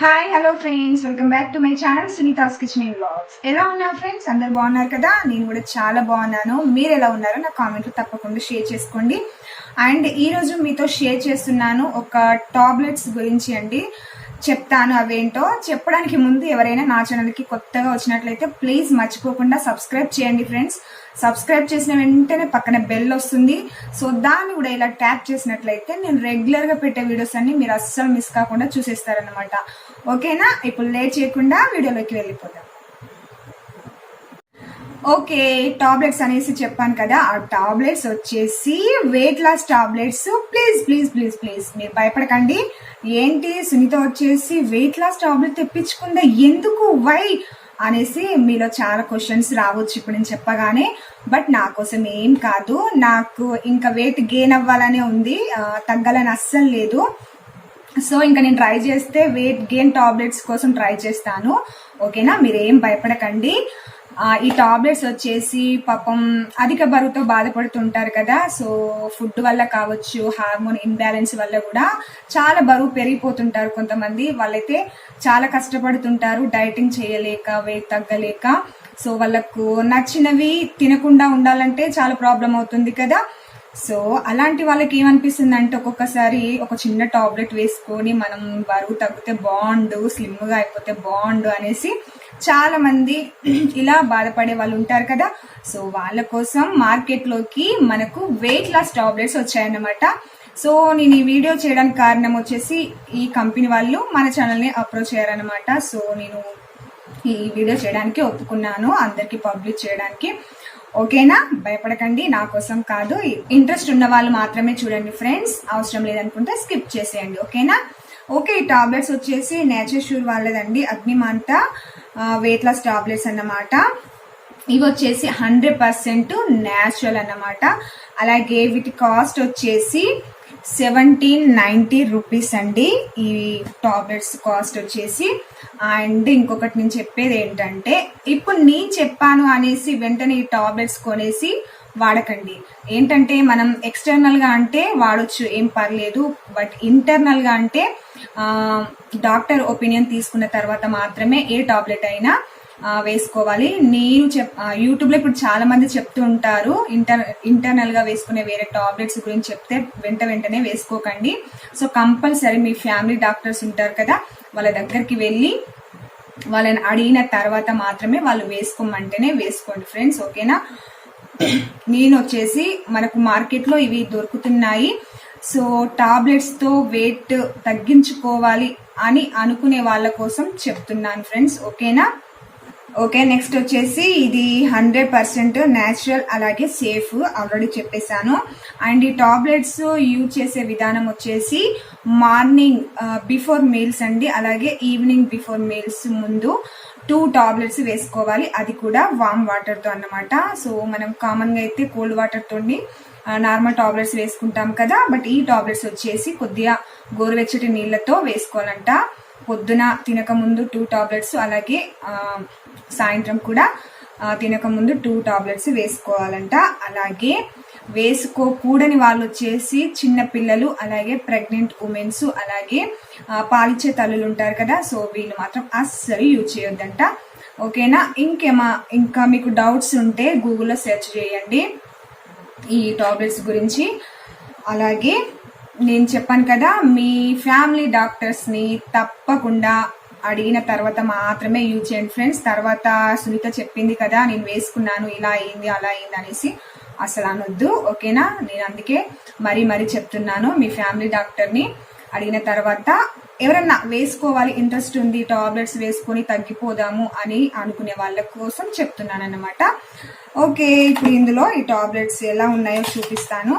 Hi hello friends, welcome back to my channel Sunita's kitchen and vlogs. ఎలా ఉన్నారు friends? అందరు బాగున్నారు కదా? నేను కూడా చాలా బాగున్నాను. మీరు ఎలా ఉన్నారో నా కామెంట్లో తప్పకుండా షేర్ చేసుకోండి. అండ్ ఈరోజు మీతో షేర్ చేస్తున్నాను ఒక టాబ్లెట్స్ గురించి అండి. చెప్తాను అవేంటో. చెప్పడానికి ముందు ఎవరైనా నా ఛానల్కి కొత్తగా వచ్చినట్లయితే ప్లీజ్ మర్చిపోకుండా సబ్స్క్రైబ్ చేయండి ఫ్రెండ్స్. సబ్స్క్రైబ్ చేసిన వెంటనే పక్కన బెల్ వస్తుంది. సో దాన్ని కూడా ఇలా ట్యాప్ చేసినట్లయితే నేను రెగ్యులర్గా పెట్టే వీడియోస్ అన్ని మీరు అస్సలు మిస్ కాకుండా చూసేస్తారనమాట. ఓకేనా? ఇప్పుడు లేట్ చేయకుండా వీడియోలోకి వెళ్ళిపోదాం. ఓకే, టాబ్లెట్స్ అనేసి చెప్పాను కదా. ఆ టాబ్లెట్స్ వచ్చేసి weight loss tablets. Please please please please మీరు భయపడకండి. ఏంటి సునీత వచ్చేసి వెయిట్ లాస్ టాబ్లెట్ తెప్పించుకుందా, ఎందుకు, వై అనేసి మీలో చాలా క్వశ్చన్స్ రావచ్చు ఇప్పుడు నేను చెప్పగానే. బట్ నా కోసం ఏం కాదు, నాకు ఇంకా వెయిట్ గెయిన్ అవ్వాలనే ఉంది, తగ్గాలని అస్సలు లేదు. సో ఇంకా నేను ట్రై చేస్తే వెయిట్ గెయిన్ టాబ్లెట్స్ కోసం ట్రై చేస్తాను. ఓకేనా? మీరేం భయపడకండి. ఈ టాబ్లెట్స్ వచ్చేసి పాపం అధిక బరువుతో బాధపడుతుంటారు కదా. సో ఫుడ్ వల్ల కావచ్చు, హార్మోన్ ఇంబ్యాలెన్స్ వల్ల కూడా చాలా బరువు పెరిగిపోతుంటారు కొంతమంది. వాళ్ళైతే చాలా కష్టపడుతుంటారు డైటింగ్ చేయలేక, వెయిట్ తగ్గలేక. సో వాళ్ళకు నచ్చినవి తినకుండా ఉండాలంటే చాలా ప్రాబ్లం అవుతుంది కదా. సో అలాంటి వాళ్ళకి ఏమనిపిస్తుంది అంటే ఒక్కొక్కసారి ఒక చిన్న టాబ్లెట్ వేసుకొని మనం బరువు తగ్గితే బాగుండు, స్లిమ్గా అయిపోతే బాగుండు అనేసి చాలా మంది ఇలా బాధపడే వాళ్ళు ఉంటారు కదా. సో వాళ్ళ కోసం మార్కెట్లోకి మనకు వెయిట్ లాస్ టాబ్లెట్స్ వచ్చాయన్నమాట. సో నేను ఈ వీడియో చేయడానికి కారణం వచ్చేసి ఈ కంపెనీ వాళ్ళు మన ఛానల్ని అప్రోచ్ అయ్యారనమాట. సో నేను ఈ వీడియో చేయడానికి ఒప్పుకున్నాను, అందరికీ పబ్లిష్ చేయడానికి. ఓకేనా? భయపడకండి, నా కోసం కాదు. ఇంట్రెస్ట్ ఉన్న వాళ్ళు మాత్రమే చూడండి ఫ్రెండ్స్, అవసరం లేదనుకుంటే స్కిప్ చేసేయండి. ఓకేనా? ఓకే, ఈ టాబ్లెట్స్ వచ్చేసి నేచర్ షూర్ వాళ్ళదండి, అగ్నిమాంత వెయిట్ లాస్ టాబ్లెట్స్ అన్నమాట. ఇవి వచ్చేసి 100% న్యాచురల్ అన్నమాట. అలాగే వీటి కాస్ట్ వచ్చేసి 1790 రూపీస్ అండి ఈ టాబ్లెట్స్ కాస్ట్ వచ్చేసి. అండ్ ఇంకొకటి నేను చెప్పేది ఏంటంటే, ఇప్పుడు నేను చెప్పాను అనేసి వెంటనే ఈ టాబ్లెట్స్ కొనేసి వాడకండి. ఏంటంటే మనం ఎక్స్టర్నల్గా అంటే వాడొచ్చు, ఏం పర్లేదు. బట్ ఇంటర్నల్గా అంటే డాక్టర్ ఒపీనియన్ తీసుకున్న తర్వాత మాత్రమే ఏ టాబ్లెట్ అయినా వేసుకోవాలి. నేను యూట్యూబ్లో ఇప్పుడు చాలా మంది చెప్తూ ఉంటారు ఇంటర్నల్ గా వేసుకునే వేరే టాబ్లెట్స్ గురించి చెప్తే వెంటనే వేసుకోకండి. సో కంపల్సరీ మీ ఫ్యామిలీ డాక్టర్స్ ఉంటారు కదా, వాళ్ళ దగ్గరికి వెళ్ళి వాళ్ళని అడిగిన తర్వాత మాత్రమే వాళ్ళు వేసుకోమంటేనే వేసుకోండి ఫ్రెండ్స్. ఓకేనా? నేను వచ్చేసి మనకు మార్కెట్లో ఇవి దొరుకుతున్నాయి. సో టాబ్లెట్స్ తో వెయిట్ తగ్గించుకోవాలి అని అనుకునే వాళ్ళ కోసం చెప్తున్నాను ఫ్రెండ్స్. ఓకేనా? ఓకే, నెక్స్ట్ వచ్చేసి ఇది 100% న్యాచురల్, అలాగే సేఫ్, ఆల్రెడీ చెప్పేశాను. అండ్ ఈ టాబ్లెట్స్ యూజ్ చేసే విధానం వచ్చేసి మార్నింగ్ బిఫోర్ మీల్స్ అండి, అలాగే ఈవినింగ్ బిఫోర్ మీల్స్ ముందు 2 టాబ్లెట్స్ వేసుకోవాలి, అది కూడా వామ్ వాటర్తో అన్నమాట. సో మనం కామన్గా అయితే కోల్డ్ వాటర్తో నార్మల్ టాబ్లెట్స్ వేసుకుంటాం కదా. బట్ ఈ టాబ్లెట్స్ వచ్చేసి కొద్దిగా గోరువెచ్చటి నీళ్ళతో వేసుకోవాలంట. పొద్దున తినక ముందు 2 టాబ్లెట్స్, అలాగే సాయంత్రం కూడా తినక ముందు 2 టాబ్లెట్స్ వేసుకోవాలంట. అలాగే వేసుకోకూడని వాళ్ళు వచ్చేసి చిన్న పిల్లలు, అలాగే ప్రెగ్నెంట్ ఉమెన్స్, అలాగే పాలిచ్చే తల్లులు ఉంటారు కదా. సో వీళ్ళు మాత్రం అస్సలు యూజ్ చేయొద్దంట. ఓకేనా? ఇంకా మీకు డౌట్స్ ఉంటే గూగుల్లో సెర్చ్ చేయండి ఈ టాబ్లెట్స్ గురించి. అలాగే నేను చెప్పాను కదా, మీ ఫ్యామిలీ డాక్టర్స్ని తప్పకుండా అడిగిన తర్వాత మాత్రమే యూజ్ చేయండి ఫ్రెండ్స్. తర్వాత సునీత చెప్పింది కదా, నేను వేసుకున్నాను, ఇలా అయింది అలా అయింది అనేసి అసలు అనొద్దు. ఓకేనా? నేను అందుకే మరీ చెప్తున్నాను, మీ ఫ్యామిలీ డాక్టర్ని అడిగిన తర్వాత. ఎవరన్నా వేసుకోవాలి, ఇంట్రెస్ట్ ఉంది, టాబ్లెట్స్ వేసుకొని తగ్గిపోదాము అని అనుకునే వాళ్ళ కోసం చెప్తున్నాను అన్నమాట. ఓకే, ఇప్పుడు ఇందులో ఈ టాబ్లెట్స్ ఎలా ఉన్నాయో చూపిస్తాను.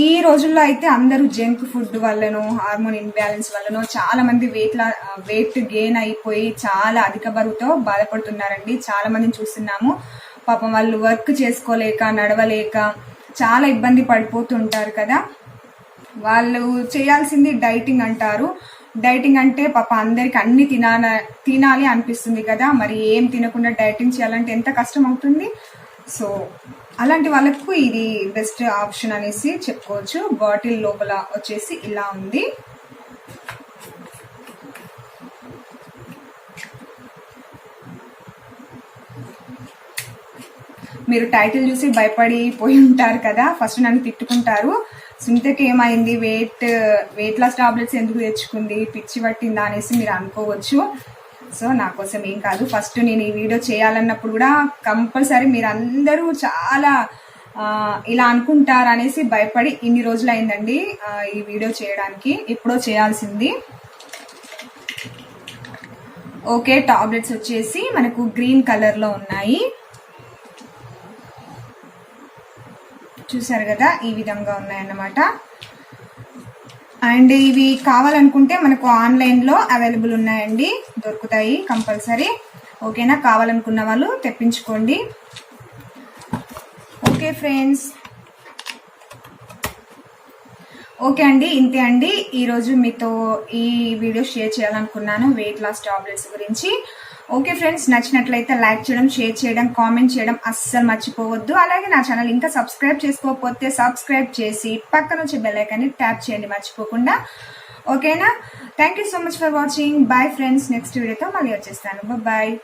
ఈ రోజుల్లో అయితే అందరూ జంక్ ఫుడ్ వల్లనో, హార్మోన్ ఇంబ్యాలెన్స్ వల్లనో చాలా మంది వెయిట్ గెయిన్ అయిపోయి చాలా అధిక బరువుతో బాధపడుతున్నారండి. చాలా మందిని చూస్తున్నాము. పాపం వాళ్ళు వర్క్ చేసుకోలేక, నడవలేక చాలా ఇబ్బంది పడిపోతుంటారు కదా. వాళ్ళు చేయాల్సింది డైటింగ్ అంటారు. డైటింగ్ అంటే పాప అందరికి అన్ని తినాలి అనిపిస్తుంది కదా. మరి ఏం తినకుండా డైటింగ్ చేయాలంటే ఎంత కష్టం అవుతుంది. సో అలాంటి వాళ్ళకు ఇది బెస్ట్ ఆప్షన్ అనేసి చెప్పుకోవచ్చు. బాటిల్ లోపల వచ్చేసి ఇలా ఉంది. మీరు టైటిల్ చూసి భయపడిపోయి ఉంటారు కదా, ఫస్ట్ నన్ను తిట్టుకుంటారు, సునీతకి ఏమైంది, వెయిట్ లాస్ టాబ్లెట్స్ ఎందుకు తెచ్చుకుంది, పిచ్చి పట్టిందా అనేసి మీరు అనుకోవచ్చు. సో నా కోసం ఏం కాదు. ఫస్ట్ నేను ఈ వీడియో చేయాలన్నప్పుడు కూడా కంపల్సరీ మీరు అందరూ చాలా ఇలా అనుకుంటారు అనేసి భయపడి ఇన్ని రోజులు అయిందండి ఈ వీడియో చేయడానికి. ఎప్పుడో చేయాల్సింది. ఓకే, టాబ్లెట్స్ వచ్చేసి మనకు గ్రీన్ కలర్లో ఉన్నాయి, చూసారు కదా, ఈ విధంగా ఉన్నాయన్నమాట. అండ్ ఇవి కావాలనుకుంటే మనకు ఆన్లైన్లో అవైలబుల్ ఉన్నాయండి, దొరుకుతాయి కంపల్సరీ. ఓకేనా, కావాలనుకున్న వాళ్ళు తెప్పించుకోండి. ఓకే ఫ్రెండ్స్, ఓకే అండి, ఇంతే అండి ఈరోజు మీతో ఈ వీడియో షేర్ చేయాలనుకున్నాను వెయిట్ లాస్ టాబ్లెట్స్ గురించి. ఓకే ఫ్రెండ్స్, నచ్చినట్లయితే లైక్ చేయడం, షేర్ చేయడం, కామెంట్ చేయడం అస్సలు మర్చిపోవద్దు. అలాగే నా ఛానల్ ఇంకా సబ్స్క్రైబ్ చేసుకోకపోతే సబ్స్క్రైబ్ చేసి పక్కన వచ్చే బెల్ ఐకాన్ని ట్యాప్ చేయండి మర్చిపోకుండా. ఓకేనా, thank you so much for watching. Bye friends, next వీడియోతో మళ్ళీ వచ్చేస్తాను. బాయ్.